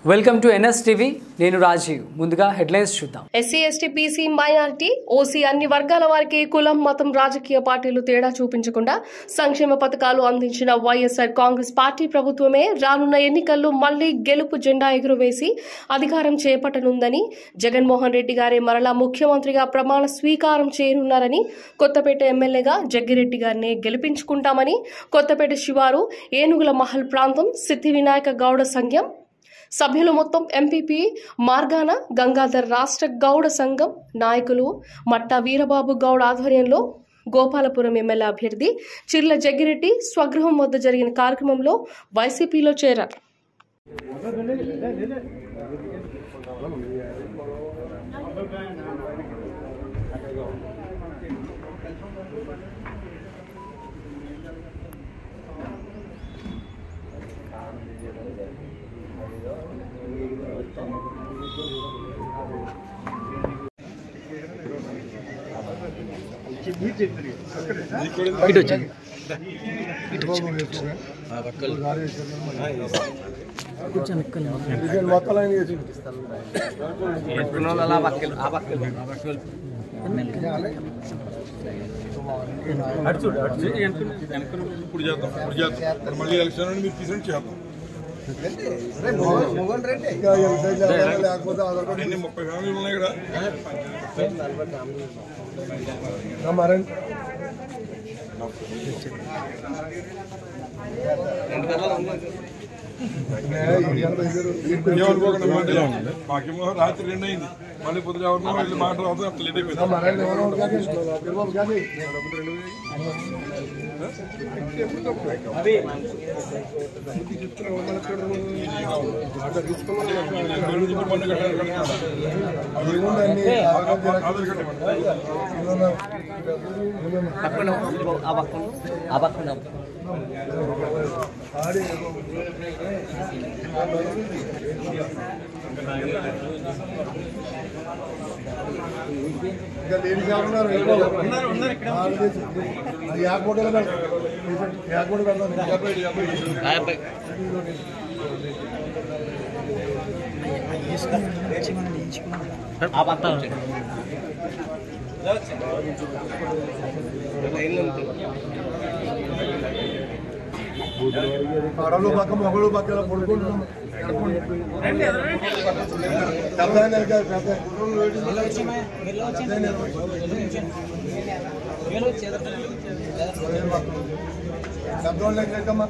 Welcome to NS TV నేను రాజీవ్ ముందుగా headlines చూద్దాం SC ST BC minority OC అన్ని వర్గాల వారికి కులం మతం రాజకీయ పార్టీలు తేడా చూపించకుండా సంక్షేమ పథకాలు అందించిన వైఎస్ఆర్ కాంగ్రెస్ పార్టీ ప్రభుత్వమే రానున్న ఎన్నికల్లో మళ్లీ గెలుపు జెండా ఎగురవేసి అధికారం చేపట్టనుందని జగన్మోహన్ రెడ్డి గారే మరలా ముఖ్యమంత్రిగా ప్రమాణ స్వీకారం చేయనున్నారని కొత్తపేట ఎమ్మెల్యేగా జగ్గిరెడ్డి గారిని గెలిపించుకుంటామని కొత్తపేట శివారు ఏనుగుల మహల్ ప్రాంతం సిద్ధి వినాయక గౌడ సంఘం సభ్యులు మొత్తం ఎంపీపీ మార్గాన గంగాధర్ రాష్ట్ర గౌడ సంఘం నాయకులు మట్టా వీరబాబు గౌడ్ ఆధ్వర్యంలో గోపాలపురం ఎమ్మెల్యే అభ్యర్థి చిర్ల జగ్గిరెడ్డి స్వగృహం వద్ద జరిగిన కార్యక్రమంలో వైసీపీలో చేరారు. మళ్ళీ ఎలక్షన్ మీరు తీసుకొని చేద్దాం. 30 ఫ్యామిలీలు ఉన్నాయి ఇక్కడ. మాకేమో రాత్రి 2 అయింది, మళ్ళీ పొద్దున ఎవరినో వెళ్ళి మాట రాదు అట్లా లేట్ అయిపోయింది. ఆడలు పక్క మొగలు పక్కన పడుకుంటున్నాం. శబ్దం లేకమ్మా